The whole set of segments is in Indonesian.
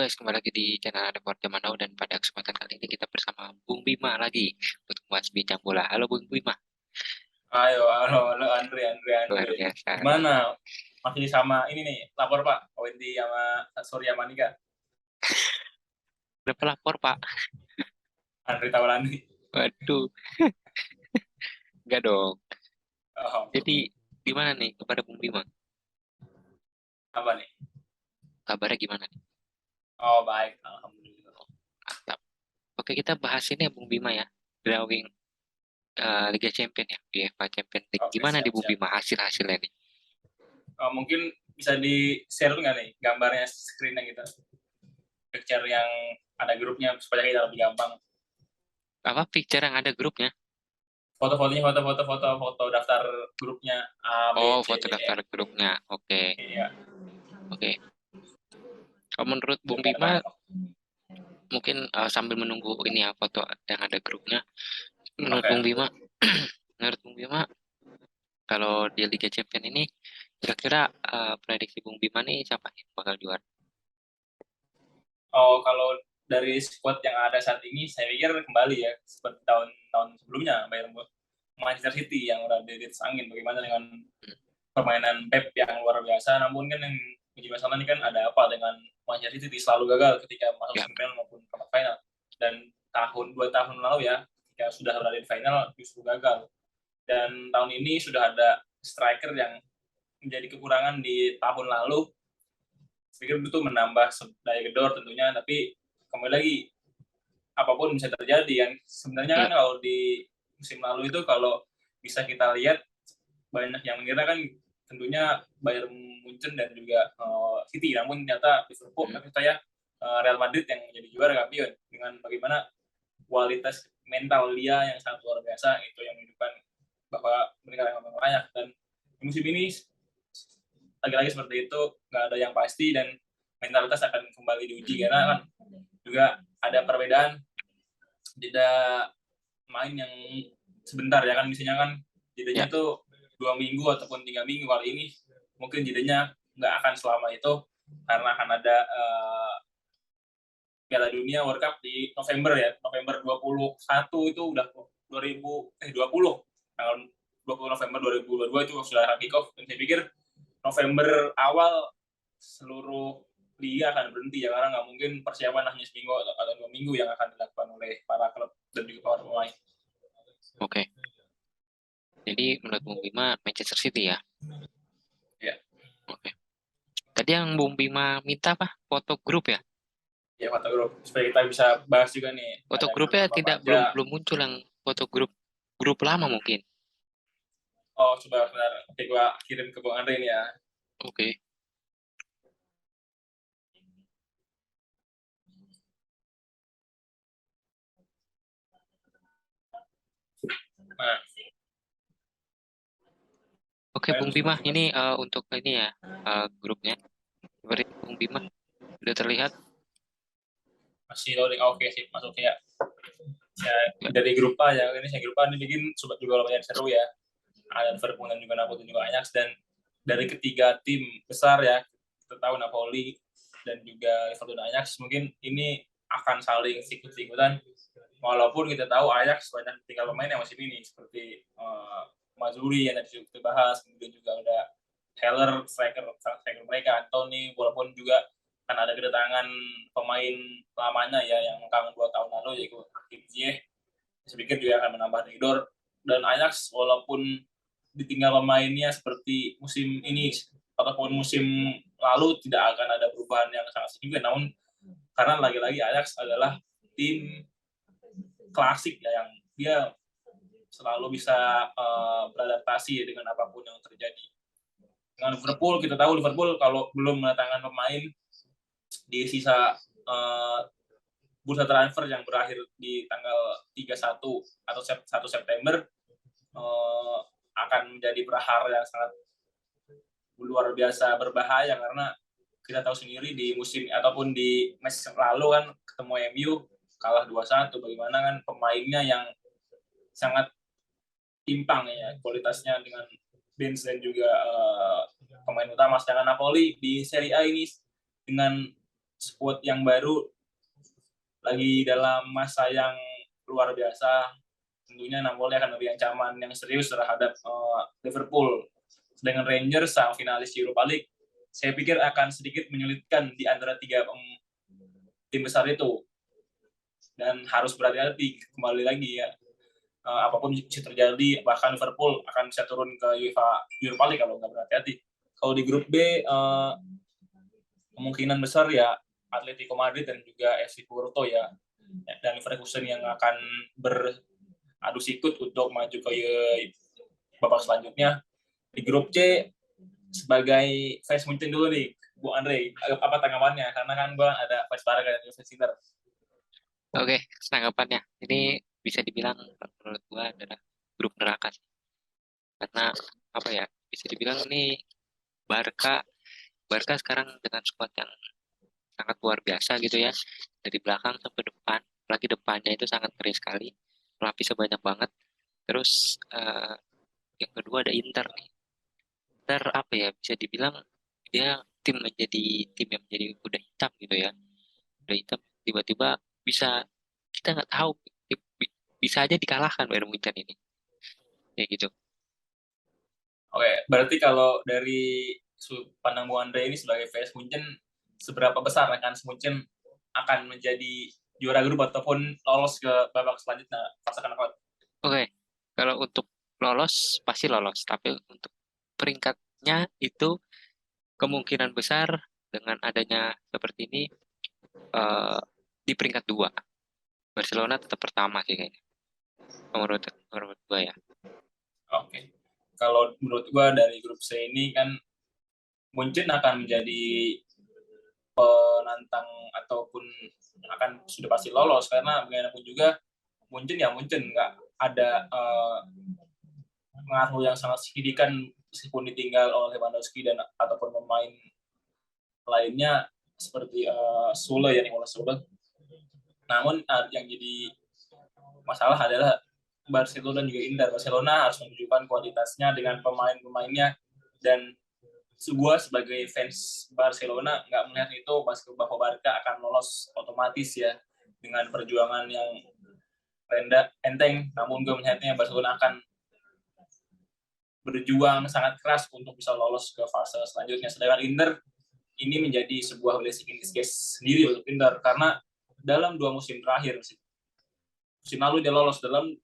guys, kembali lagi di channel Report Zaman Now dan pada kesempatan kali ini kita bersama Bung Bima lagi untuk membahas bincang bola. Halo Bung Bima, Ayo, halo, halo luar Andre. biasa. Gimana? Masih sama ini nih, lapor Pak, Wendy sama Surya Manika, Ada pelapor Pak. Andre Taulani. Waduh, enggak dong. Oh, Jadi gimana nih kepada Bung Bima? apa nih? Kabarnya gimana nih? Oh, baik, alhamdulillah. Mantap. Oke, kita bahas ini ya Bung Bima ya. Drawing Liga Champion ya, UEFA Champion League. Oke, Gimana di Bung siap. Bima hasil-hasilnya nih? Mungkin bisa di-share nggak nih gambarnya, screen-nya gitu, picture yang ada grupnya supaya kita lebih gampang. Apa picture yang ada grupnya? Foto-fotonya, foto daftar grupnya A, Oh, B, C, foto D, E, daftar F. grupnya. Oke, Iya, oke. Kalau menurut biar Bung nggak Bima, ada. mungkin sambil menunggu ini ya foto yang ada grupnya. Menurut Bung Oke. Bima, menurut Bung Bima, kalau di Liga Champion ini, kira-kira prediksi Bung Bima nih siapa yang bakal juara? Oh, kalau dari squad yang ada saat ini, saya pikir kembali ya seperti tahun-tahun sebelumnya, Bayern Manchester City yang udah di atas angin. Bagaimana dengan permainan Pep yang luar biasa? Namun kan yang menjadi masalah ini kan ada apa dengan Manchester City selalu gagal ketika masuk Ya, semifinal maupun perempat final. Dan dua tahun lalu ya, ketika sudah berada di final justru gagal. Dan tahun ini sudah ada striker yang menjadi kekurangan di tahun lalu. Saya pikir itu menambah daya gedor tentunya, tapi kembali lagi apapun bisa terjadi kan. Sebenarnya ya, kan kalau di musim lalu itu kalau bisa kita lihat banyak yang mengira kan tentunya Bayern Munchen dan juga City, namun ternyata Liverpool, tapi saya Real Madrid yang menjadi juara kampiun dengan bagaimana kualitas mental dia yang sangat luar biasa, itu yang menunjukkan bahwa mereka yang memang layak. Dan di musim ini lagi-lagi seperti itu, nggak ada yang pasti dan mentalitas akan kembali diuji karena kan juga ada perbedaan jeda main yang sebentar ya kan, misalnya kan jedanya ya, tuh 2 minggu ataupun 3 minggu. Kali ini mungkin jedanya nggak akan selama itu karena akan ada Piala Dunia World Cup di November ya, November 21 itu udah 2020, tanggal 20 November 2022 itu sudah akan kick off. Dan saya pikir November awal seluruh liga akan berhenti ya, karena nggak mungkin persiapan hanya seminggu atau 2 minggu yang akan dilakukan oleh para klub dan juga para pemain. oke. Jadi menurut Bung Bima Manchester City ya? Ya, Oke. Tadi yang Bung Bima minta apa? Foto grup ya? ya Pak Grup, supaya kita bisa bahas juga nih Foto ada grupnya apa tidak aja. belum muncul yang foto grup lama mungkin. Oh, coba sebentar, oke gua kirim ke Bang Andre ini ya. Oke. Nah, Oke, Bung Bima, ini untuk ini ya grupnya. Seperti Bung Bima sudah terlihat. masih loading. Oke sih, masuk ya. Ya, Ya, dari grup A ya, ini saya grup A ini bikin sobat juga lumayan seru ya. Ada Liverpool dan juga Napoli dan juga Ajax, dan dari ketiga tim besar ya, kita tahu Napoli dan juga Liverpool dan Ajax mungkin ini akan saling sikut-sikutan, walaupun kita tahu Ajax banyak tinggal pemain yang masih ini seperti Mazuri yang tadi kita bahas, kemudian juga ada Heller, striker mereka Anthony, walaupun juga kan ada kedatangan pemain lamanya ya yang mengkang 2 tahun lalu yaitu Hakim Ziyech, saya pikir juga akan menambah Tidor. Dan Ajax walaupun ditinggal pemainnya seperti musim ini ataupun musim lalu tidak akan ada perubahan yang sangat signifikan, namun karena lagi-lagi Ajax adalah tim klasik ya yang dia selalu bisa beradaptasi dengan apapun yang terjadi. Dengan Liverpool, kita tahu Liverpool kalau belum mendatangkan pemain di sisa bursa transfer yang berakhir di tanggal 31 atau 1 September akan menjadi prahara yang sangat luar biasa berbahaya, karena kita tahu sendiri di musim ataupun di match lalu kan ketemu MU kalah 2-1, bagaimana kan pemainnya yang sangat timpang ya kualitasnya dengan bench dan juga pemain utama. Sedangkan Napoli di Serie A ini dengan squad yang baru lagi dalam masa yang luar biasa. Tentunya Napoli akan lebih ancaman yang serius terhadap Liverpool. Sedangkan Rangers sang finalis Europa League, saya pikir akan sedikit menyulitkan di antara tiga tim besar itu. Dan harus berhati-hati, kembali lagi ya. Apapun bisa terjadi, bahkan Liverpool akan bisa turun ke Europa League kalau nggak berhati-hati. Kalau di grup B, kemungkinan besar ya Atletico Madrid dan juga FC Porto ya, dan Leverkusen yang akan beradu sikut untuk maju ke babak selanjutnya. Di grup C, sebagai fans Munchen dulu nih, Bu Andre, apa tanggapannya? Karena kan gue ada fans Barca dan fans Inter. Oke, tanggapannya. Ini bisa dibilang menurut gua adalah grup neraka sih. Karena apa ya? Bisa dibilang ini Barca Barca sekarang dengan skuad yang sangat luar biasa gitu ya. Dari belakang sampai depan, apalagi depannya itu sangat ngeri sekali. Pelapisnya banyak banget. Terus yang kedua ada Inter nih. Inter apa ya? Bisa dibilang dia tim yang menjadi kuda hitam gitu ya. Kuda hitam tiba-tiba bisa, kita nggak tahu, bisa aja dikalahkan Bayern Munchen ini. Ya gitu. Oke, berarti kalau dari sudut pandang Bu Andre ini sebagai fans Munchen, seberapa besar kan Munchen akan menjadi juara grup ataupun lolos ke babak selanjutnya fase knockout? Oke, kalau untuk lolos pasti lolos, tapi untuk peringkatnya itu kemungkinan besar dengan adanya seperti ini eh, di peringkat dua. Barcelona tetap pertama sih kayaknya. Menurut gua ya. Oke. Kalau menurut gua dari grup C ini kan Munchen akan menjadi penantang ataupun akan sudah pasti lolos, karena bagaimanapun juga Munchen ya Munchen, nggak ada pengaruh yang sangat signifikan meskipun ditinggal oleh Lewandowski dan ataupun pemain lainnya seperti Sule ya, Nicolas Sule. Namun yang jadi masalah adalah Barcelona dan juga Inter. Barcelona harus menunjukkan kualitasnya dengan pemain-pemainnya, dan sebuah sebagai fans Barcelona nggak melihat itu bahwa Barca akan lolos otomatis ya dengan perjuangan yang rendah enteng. Namun gue melihatnya Barcelona akan berjuang sangat keras untuk bisa lolos ke fase selanjutnya. Sedangkan Inter ini menjadi sebuah blessing in disguise sendiri untuk Inter, karena dalam 2 musim terakhir, musim lalu dia lolos dalam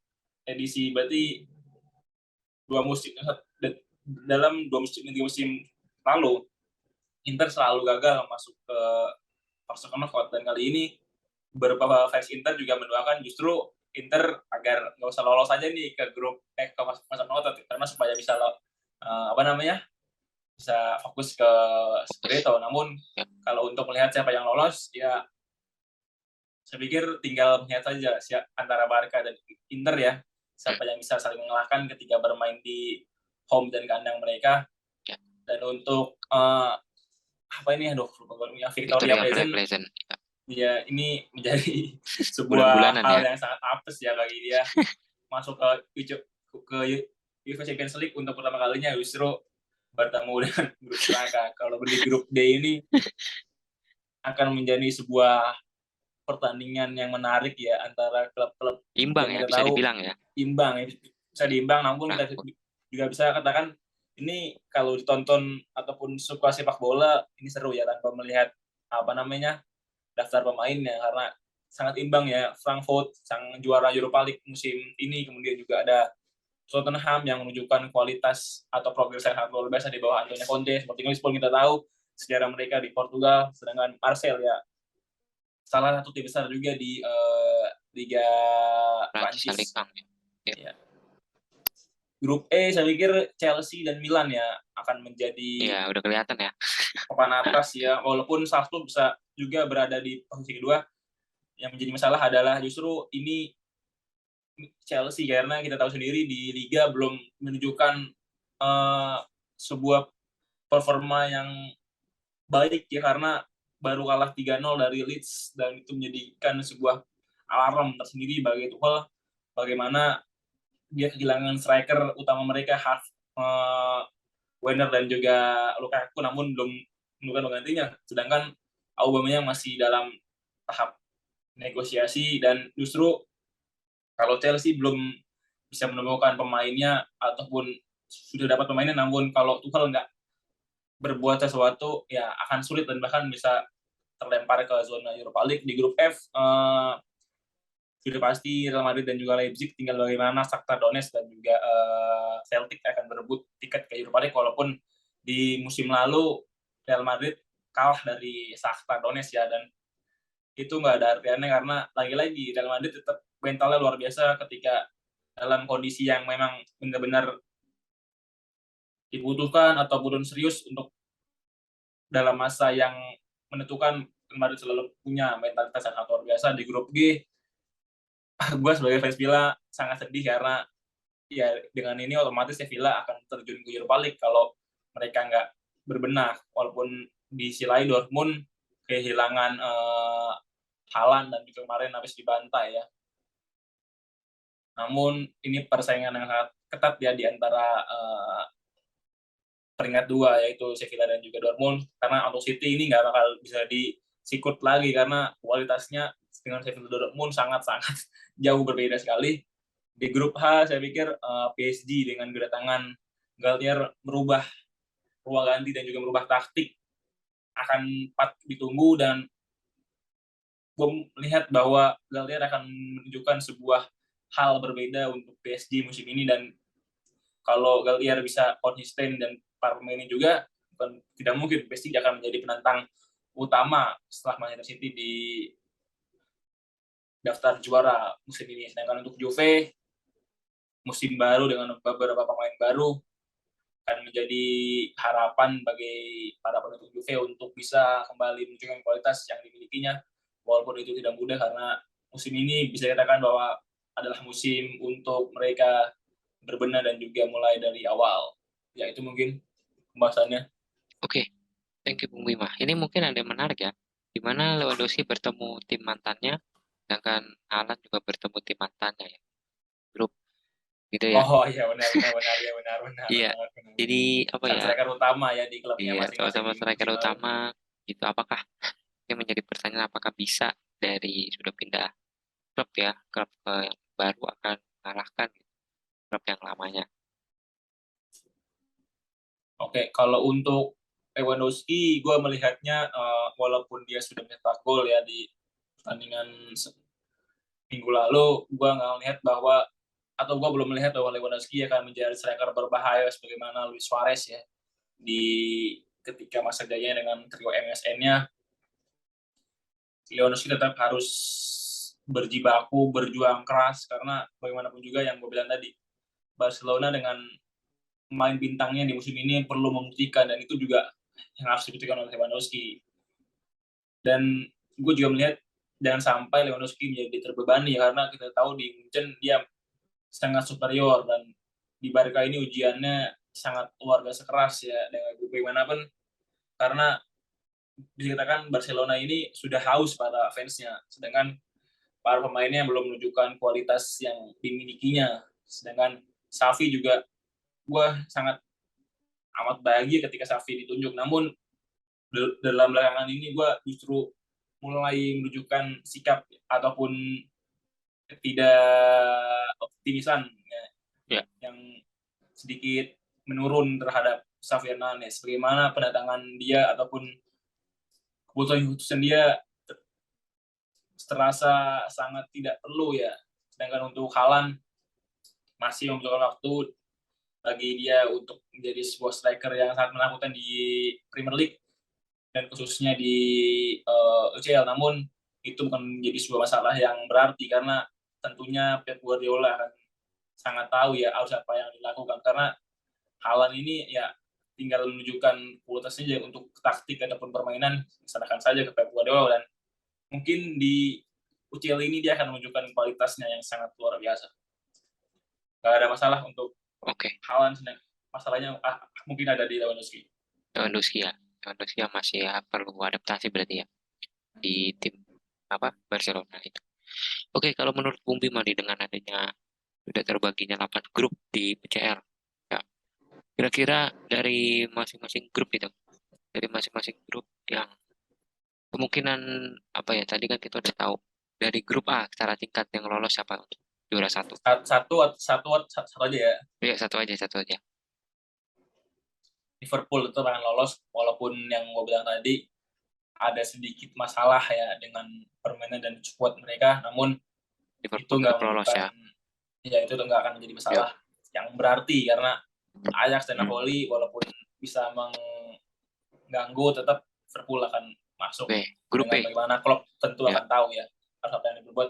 edisi, berarti 2 musim, dalam 2 musim 3 musim lalu Inter selalu gagal masuk ke fase knockout, dan kali ini beberapa fans Inter juga mendoakan justru Inter agar nggak usah lolos aja nih ke grup ke fase knockout, karena supaya bisa bisa fokus ke Scudetto. Namun kalau untuk melihat siapa yang lolos ya, saya pikir tinggal melihat saja antara Barca dan Inter ya, siapa yang bisa saling mengalahkan ketika bermain di home dan kandang mereka. Dan untuk Victoria Pleasant ya, ini menjadi sebuah hal yang sangat apes ya bagi dia masuk ke UEFA Champions League untuk pertama kalinya justru bertemu dengan grup neraka. Kalau di grup D ini akan menjadi sebuah pertandingan yang menarik ya antara klub-klub imbang yang ya, bisa dibilang ya. Bisa diimbang, namun kita juga bisa katakan ini kalau ditonton ataupun suka sepak bola ini seru ya tanpa melihat daftar pemainnya, karena sangat imbang ya. Frankfurt sang juara Europa League musim ini, kemudian juga ada Tottenham yang menunjukkan kualitas atau progres yang sangat luar biasa di bawah Antonio Conte. Seperti Liverpool kita tahu sejarah mereka di Portugal, sedangkan Marseille ya salah satu tim besar juga di Liga Prancis. Ya. Grup E saya pikir Chelsea dan Milan ya akan menjadi udah kelihatan ya papan atas ya, walaupun Salzburg bisa juga berada di posisi kedua. Yang menjadi masalah adalah justru ini Chelsea, karena kita tahu sendiri di Liga belum menunjukkan sebuah performa yang baik ya, karena baru kalah 3-0 dari Leeds, dan itu menjadikan sebuah alarm tersendiri bagi Tuchel bagaimana dia kehilangan striker utama mereka Werner dan juga Lukaku, namun belum menemukan penggantinya. Sedangkan Aubameyang masih dalam tahap negosiasi, dan justru kalau Chelsea belum bisa menemukan pemainnya ataupun sudah dapat pemainnya, namun kalau Tuchel nggak berbuat sesuatu ya akan sulit dan bahkan bisa terlempar ke zona Europa League. Di grup F sudah pasti Real Madrid dan juga Leipzig, tinggal bagaimana Shakhtar Donetsk dan juga Celtic akan berebut tiket ke Europa League, walaupun di musim lalu Real Madrid kalah dari Shakhtar Donetsk ya, dan itu nggak ada artiannya karena lagi-lagi Real Madrid tetap mentalnya luar biasa ketika dalam kondisi yang memang benar-benar dibutuhkan ataupun serius untuk dalam masa yang menentukan. Real Madrid selalu punya mentalitas yang sangat luar biasa. Di grup G, gue sebagai fans Villa sangat sedih karena ya dengan ini otomatis ya Villa akan terjun ke Europa League kalau mereka nggak berbenah, walaupun di sisi lain Dortmund kehilangan Haaland dan juga kemarin habis dibantai ya. Namun ini persaingan yang sangat ketat ya di antara peringkat dua, yaitu Sevilla dan juga Dortmund, karena untuk City ini nggak bakal bisa disikut lagi karena kualitasnya dengan Sevilla Dortmund sangat-sangat jauh berbeda sekali. Di grup H saya pikir PSG dengan kedatangan Galtier merubah ruang ganti dan juga merubah taktik akan patut ditunggu, dan gue melihat bahwa Galtier akan menunjukkan sebuah hal berbeda untuk PSG musim ini, dan kalau Galtier bisa konsisten dan para pemainnya juga, bukan tidak mungkin PSG akan menjadi penantang utama setelah Manchester City di daftar juara musim ini. Sedangkan untuk Juve, musim baru dengan beberapa pemain baru akan menjadi harapan bagi para pendukung Juve untuk bisa kembali menunjukkan kualitas yang dimilikinya, walaupun itu tidak mudah karena musim ini bisa dikatakan bahwa adalah musim untuk mereka berbenah dan juga mulai dari awal. Ya itu mungkin pembahasannya. Oke, thank you Bung Bima. Ini mungkin ada yang menarik ya, di mana Lewandowski bertemu tim mantannya, sedangkan Haaland juga bertemu tim mantannya ya, grup gitu ya. Oh iya, benar benar benar ya, benar benar Iya, benar benar. jadi apa Kan ya? striker utama ya di klubnya Iya, masing-masing sama-sama di striker musim lalu. utama gitu. Apakah ini menjadi pertanyaan, apakah bisa dari sudah pindah klub ya, klub yang baru akan mengalahkan klub yang lamanya? Oke, kalau untuk Lewandowski, gue melihatnya walaupun dia sudah mencetak gol ya di pertandingan minggu lalu, gue nggak melihat bahwa, atau gue belum melihat bahwa Lewandowski akan menjadi striker berbahaya sebagaimana Luis Suarez ya di ketika masa jayanya dengan trio MSN-nya. Lewandowski tetap harus berjibaku, berjuang keras, karena bagaimanapun juga yang gue bilang tadi, Barcelona dengan pemain bintangnya di musim ini perlu membuktikan, dan itu juga yang harus dibuktikan oleh Lewandowski. Dan gue juga melihat jangan sampai Lewandowski menjadi terbebani ya, karena kita tahu di Munchen dia sangat superior, dan di Barca ini ujiannya sangat luar biasa keras ya dengan bagaimanapun, karena bisa dikatakan Barcelona ini sudah haus pada fansnya, sedangkan para pemainnya belum menunjukkan kualitas yang dimilikinya. Sedangkan Xavi juga, gue sangat amat bahagia ketika Xavi ditunjuk, namun dalam belakangan ini gue justru mulai menunjukkan sikap ataupun ketidakoptimisan ya, Ya, yang sedikit menurun terhadap Xavi Hernandez. Bagaimana pendatangan dia ataupun keputusan dia terasa sangat tidak perlu ya. Sedangkan untuk Haaland masih membutuhkan waktu bagi dia untuk menjadi sebuah striker yang sangat menakutkan di Premier League dan khususnya di UCL. Namun itu bukan menjadi sebuah masalah yang berarti, karena tentunya Pep Guardiola akan sangat tahu ya harus apa yang dilakukan, karena Haaland ini ya tinggal menunjukkan kualitasnya untuk taktik ataupun permainan, serahkan saja ke Pep Guardiola, dan mungkin di UCL ini dia akan menunjukkan kualitasnya yang sangat luar biasa. Gak ada masalah untuk oke. Haaland, masalahnya mungkin ada di Lewandowski. Lewandowski ya. Lewandowski yang masih ya perlu adaptasi berarti ya di tim apa Barcelona itu. Oke, kalau menurut Bung Bima nih, dengan adanya sudah terbaginya 8 grup di PCL, ya, kira-kira dari masing-masing grup itu, dari masing-masing grup yang kemungkinan apa ya? Tadi kan kita udah tahu dari grup A secara tingkat yang lolos siapa untuk juara satu. Satu aja ya. Ya satu aja, satu aja. Liverpool itu akan lolos walaupun yang gue bilang tadi ada sedikit masalah ya dengan permainan dan squad mereka, namun itu Liverpool nggak tetap lolos menunjukkan ya. ya itu nggak akan menjadi Ya. masalah yang berarti karena Ajax dan Hmm. Napoli walaupun bisa mengganggu tetap Liverpool akan masuk Oke, grup dengan B. bagaimana Klopp tentu Ya. akan tahu ya apa yang diperbuat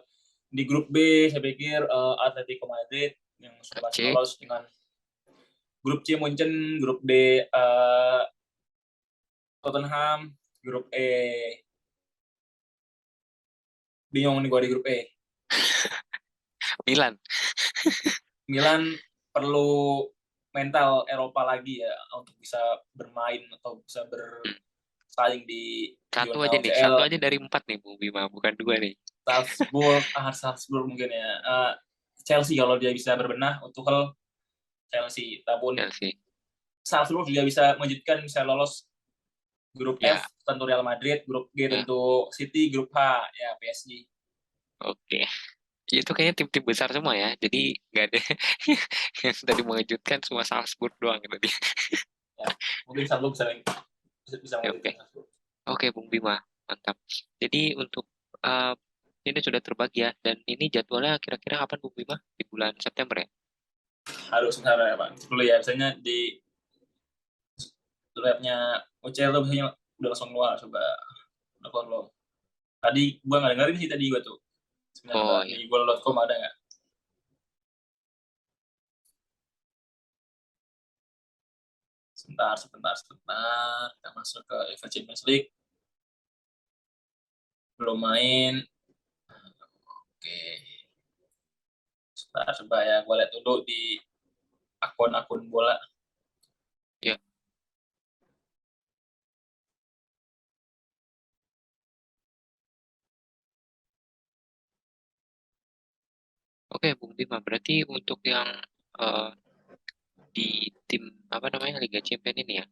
di grup B. Saya pikir Atletico Madrid yang sudah pasti C. lolos dengan grup C Munchen, grup D Tottenham, grup E bingung nih gue di grup E. Milan. Milan perlu mental Eropa lagi ya untuk bisa bermain atau bisa Hmm. bersaing di Satu zona aja nih, UCL. satu aja dari 4 nih Bung Bima, bukan 2 nih. Salzburg mungkin ya. Chelsea kalau dia bisa berbenah untuk Chelsea. Tapi Chelsea. Salzburg juga bisa mengejutkan, bisa lolos grup Ya, F tentu Real Madrid, grup G ya. tentu City, grup H ya PSG. Oke. Itu kayaknya tim-tim besar semua ya. Jadi nggak ada yang tadi mengejutkan, semua Salzburg doang tadi. Ya, mungkin Salzburg bisa Oke, oke. mengejutkan Salzburg. Oke, Bung Bima, mantap. Jadi untuk eh, ini sudah terbagi ya, dan ini jadwalnya kira-kira kapan Bung Bima? Di bulan September ya? Harus sebentar ya Pak. Dulu ya, misalnya di labnya UCL tuh misalnya udah langsung keluar, coba udah keluar belum? Tadi gua nggak dengerin sih tadi gua tuh. Sebenarnya Oh di iya. goal.com ada nggak? Sebentar. Kita masuk ke UEFA Champions League. Belum main. Oke. Sebentar, coba ya. Gua lihat dulu di akun-akun bola. Ya. Oke, Bung Bima, berarti untuk yang eh, di tim apa namanya Liga Champions ini ya,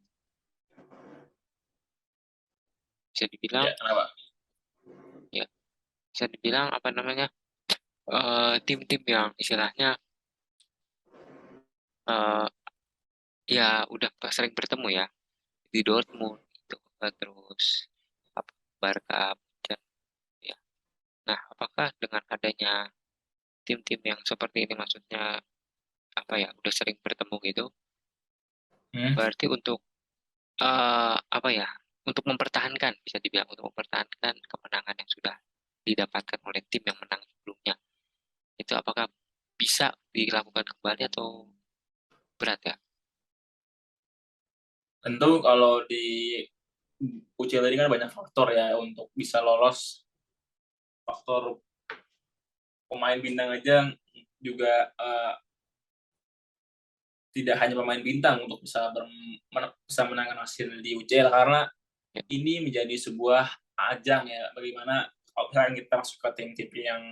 bisa dibilang Ya, kenapa? ya, bisa dibilang apa namanya tim-tim yang istilahnya eh, ya udah sering bertemu ya di Dortmund gitu. Terus apa, Barca dan ya. Nah, apakah dengan adanya tim-tim yang seperti ini, maksudnya apa ya, udah sering bertemu gitu, Hmm? berarti untuk apa ya, untuk mempertahankan, bisa dibilang untuk mempertahankan kemenangan yang sudah didapatkan oleh tim yang menang sebelumnya, itu apakah bisa dilakukan kembali atau berat ya? Tentu kalau di UCL ini kan banyak faktor ya untuk bisa lolos. Faktor pemain bintang aja juga tidak hanya pemain bintang untuk bisa menangkan hasil di UCL karena Ya, ini menjadi sebuah ajang ya bagaimana kalau misalnya kita masuk ke tim-tim yang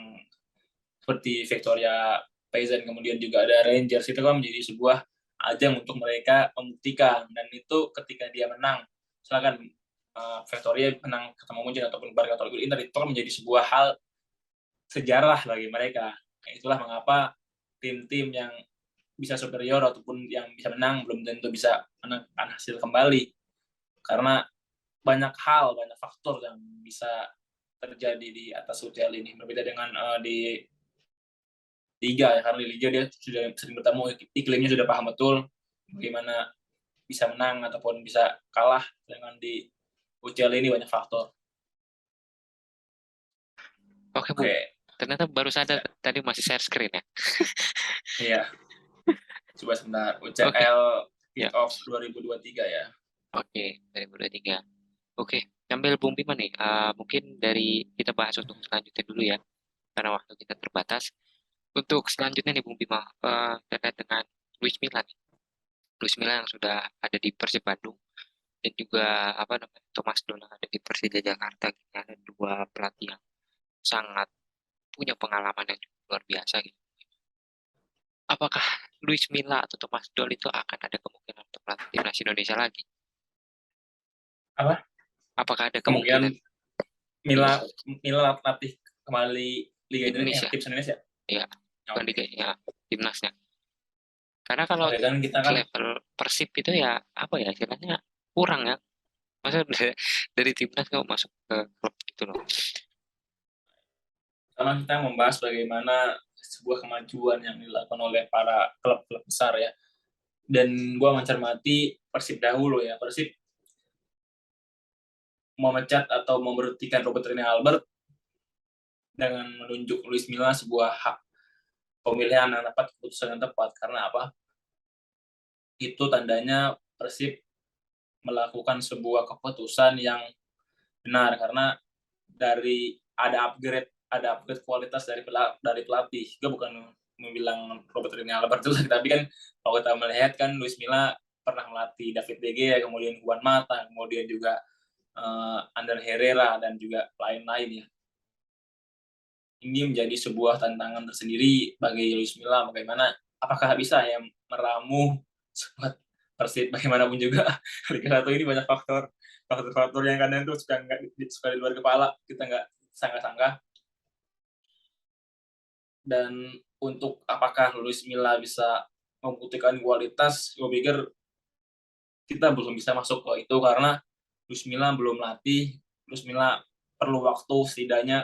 seperti Victoria Peasant kemudian juga ada Rangers itu kan menjadi sebuah ajang untuk mereka membuktikan dan itu ketika dia menang misalkan Victoria menang ketemu Munchen ataupun Barca atau Inter itu kan menjadi sebuah hal sejarah bagi mereka. Itulah mengapa tim-tim yang bisa superior ataupun yang bisa menang belum tentu bisa menangkan hasil kembali karena banyak hal, banyak faktor yang bisa terjadi di atas UCL ini. Berbeda dengan di Liga ya, karena di Liga dia sudah sering bertemu, iklimnya sudah paham betul bagaimana bisa menang ataupun bisa kalah dengan di UCL ini banyak faktor. oke Bung, Oke, ternyata baru sadar ya, tadi masih share screen ya. iya. Coba sebentar. Oke, UCL ya, Kick-Off 2023 ya. oke, dari udah tiga. Oke, sambil Bung Bima nih, mungkin dari kita bahas untuk selanjutnya dulu ya, karena waktu kita terbatas. Untuk selanjutnya nih Bung Bima, terkait dengan Luis Milla nih. Luis Milla yang sudah ada di Persib Bandung, dan juga apa namanya Thomas Doll yang ada di Persija Jakarta, gitu. Ada dua pelatih yang sangat punya pengalaman yang cukup luar biasa gitu. Apakah Luis Milla atau Thomas Doll itu akan ada kemungkinan untuk melatih timnas Indonesia lagi? Apa? Apakah ada Kemungkinan kemungkinan? Mila latih kembali Liga Indonesia. Tim Indonesia. Iya, bukan Oke. Liga, ya, timnasnya. Karena kalau Oke, kan kita kan level Persib itu ya apa ya istilahnya kurang ya. Masa dari timnas kau masuk ke klub gitu loh. sekarang kita membahas bagaimana sebuah kemajuan yang dilakukan oleh para klub-klub besar ya. Dan gua mencermati Persib dahulu ya. Persib memecat atau memberhentikan Robert Rene Albert dengan menunjuk Luis Milla sebuah hak pemilihan yang tepat, keputusan yang tepat. Karena apa? Itu tandanya Persib melakukan sebuah keputusan yang benar karena ada upgrade kualitas dari pelatih. Gue bukan membilang Robert Rene Albert jelek, tapi kan kalau kita melihat kan Luis Milla pernah melatih David De Gea, kemudian Juan Mata, kemudian juga Ander Herrera dan juga lain-lain ya. Ini menjadi sebuah tantangan tersendiri bagi Luis Milla, bagaimana apakah bisa ya meramu squad Persib. Bagaimanapun juga Liga 1 ini banyak faktor yang kadang tuh suka di luar kepala, kita nggak sangka-sangka. Dan untuk apakah Luis Milla bisa membuktikan kualitas, gue pikir kita belum bisa masuk ke itu karena Luis Milla belum latih. Luis Milla perlu waktu setidaknya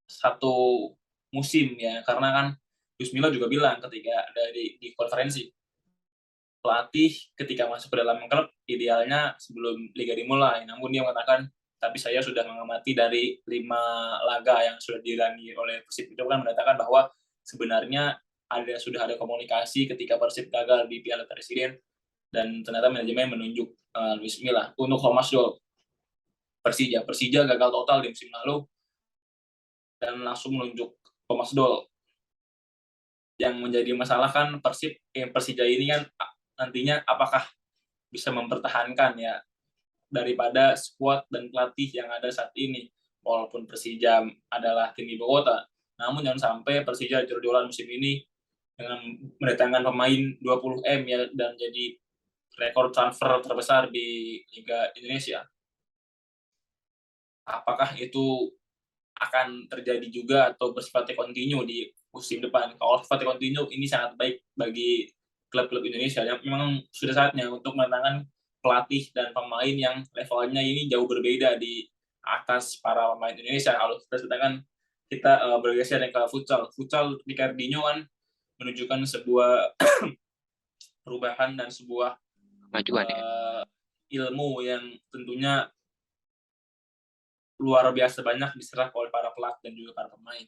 satu musim ya, karena kan Luis Milla juga bilang ketika ada di konferensi, pelatih ketika masuk ke dalam klub idealnya sebelum liga dimulai. Namun dia mengatakan, tapi saya sudah mengamati dari 5 laga yang sudah dijalani oleh Persib, itu kan mendatangkan bahwa sebenarnya sudah ada komunikasi ketika Persib gagal di Piala Presiden dan ternyata manajemen menunjuk Luis Milla. Untuk Thomas Doll, Persija gagal total di musim lalu dan langsung menunjuk Thomas Doll. Yang menjadi masalah kan Persija ini kan nantinya apakah bisa mempertahankan ya daripada skuad dan pelatih yang ada saat ini. Walaupun Persija adalah tim ibu kota, namun jangan sampai Persija jor-joran musim ini dengan mendatangkan pemain 20 M ya, dan jadi rekor transfer terbesar di Liga Indonesia. Apakah itu akan terjadi juga atau bersifatnya kontinu di musim depan? Kalau sifatnya kontinu, ini sangat baik bagi klub-klub Indonesia yang memang sudah saatnya untuk mendatangkan pelatih dan pemain yang levelnya ini jauh berbeda di atas para pemain Indonesia. Kalau sedangkan kita bergeser ke futsal di Cardinho kan menunjukkan sebuah perubahan dan sebuah Kemajuan ya. ilmu yang tentunya luar biasa banyak diserap oleh para pelatih dan juga para pemain.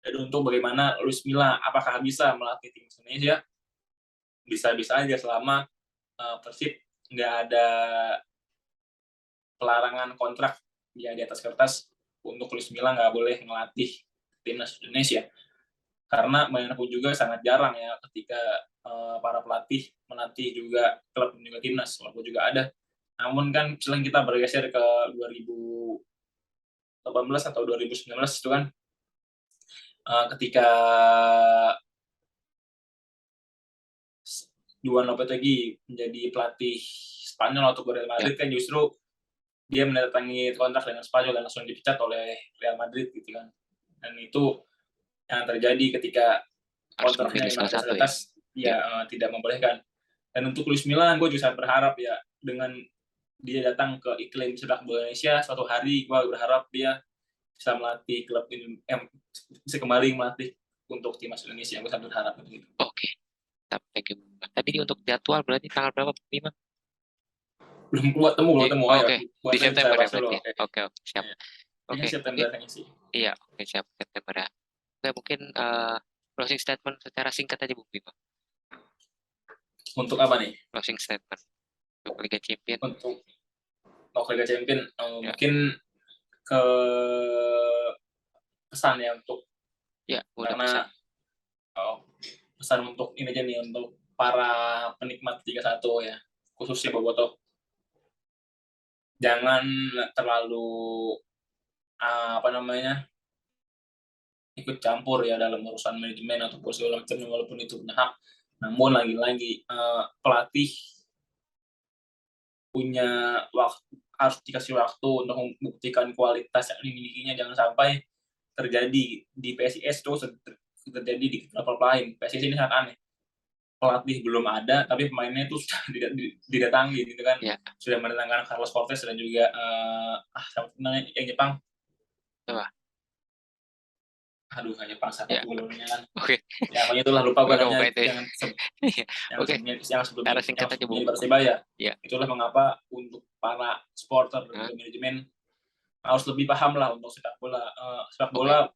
Dan untuk bagaimana Luis Milla apakah bisa melatih tim Indonesia, bisa-bisa aja selama Persib nggak ada pelarangan kontrak ya di atas kertas untuk Luis Milla nggak boleh melatih timnas Indonesia. Karena bagaimanapun juga sangat jarang ya ketika para pelatih melatih juga klub dan juga timnas, walaupun juga ada. Namun kan misalnya kita bergeser ke 2018 atau 2019 itu kan ketika Juan Lopetegui menjadi pelatih Spanyol atau Real Madrid kan justru dia menandatangani kontrak dengan Spanyol dan langsung dipecat oleh Real Madrid gitu kan. Dan itu yang terjadi ketika kontraknya yang atas atas tidak membolehkan. Dan untuk Luis Milla, gue juga sangat berharap ya dengan dia datang ke iklim sepak bola Indonesia suatu hari, gue berharap dia bisa melatih klub ini, bisa kembali melatih untuk timnas Indonesia. Gue sangat berharap begitu. Oke. Tadi untuk jadwal berarti tanggal berapa, Bima? Belum temu. Oke, di September ya berarti. Oke, siap. Oke, September sih. Iya, oke, siap, September ya. Oke, mungkin closing statement secara singkat aja, Bu Bima. Untuk apa nih? Closing statement untuk Liga Champions. Untuk Liga Champions, mungkin ke pesan ya untuk karena pesan untuk ini aja nih untuk para penikmat Liga 1 ya, khususnya Bobotoh, jangan terlalu ikut campur ya dalam urusan manajemen atau segala macam, walaupun itu punya hak. Namun lagi-lagi pelatih punya waktu, harus dikasih waktu untuk membuktikan kualitas yang dimilikinya, jangan sampai terjadi di PSIS terus terjadi di klub lain. PSIS ini sangat aneh. Pelatih belum ada, tapi pemainnya itu sudah didatangi gitu kan. Ya. Sudah mendatangkan Carlos Cortez dan juga namanya yang Jepang. Coba. Aduh, hanya Jepang siapa tuh namanya kan. Oke. Ya, pokoknya itulah lupa gue namanya Yang sebelumnya singkat aja Bu. Persebaya. Ya. Itulah mengapa untuk para supporter dan manajemen harus lebih paham lah untuk sepak bola. Sepak bola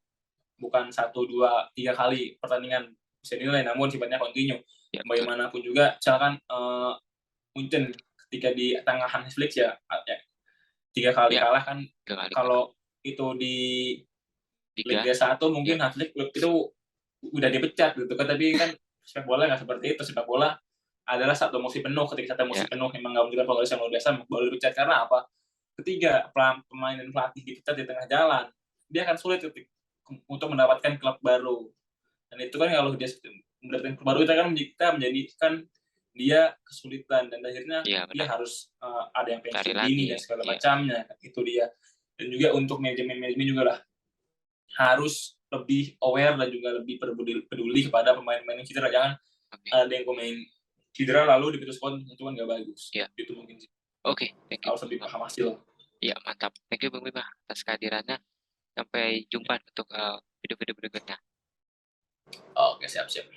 bukan 1, 2, 3 kali pertandingan bisa dinilai, namun sifatnya kontinu. Ya, bagaimanapun juga, misalkan Munchen ketika di tengah Hansi Flick ya 3 kali kalah kan. Kalau itu di Liga 1 mungkin Hansi Flick itu udah dipecat gitu kan, tapi kan sepak bola nggak seperti itu. Sepak bola adalah satu musim penuh. Ketika satu musim penuh memang nggak menunjukkan progres yang luar biasa, baru dipecat. Karena apa? Ketika pemain dan pelatih dipecat di tengah jalan, dia akan sulit untuk mendapatkan klub baru. Dan itu kan kalau dia mendapatkan klub baru, itu kan kita menjadikan dia kesulitan, dan akhirnya dia harus ada yang pensiun dini dan segala macamnya. Itu dia. Dan juga untuk manajemen juga lah harus lebih aware dan juga lebih peduli kepada pemain-pemain yang cedera. Jangan ada yang pemain cedera lalu diputuskan, itu kan nggak bagus. Itu mungkin sih. Oke, thank you. Harus lebih paham hasil. Iya, mantap. Thank you Bang Bima atas kehadirannya. Sampai jumpa untuk video-video berikutnya. Oke, siap-siap.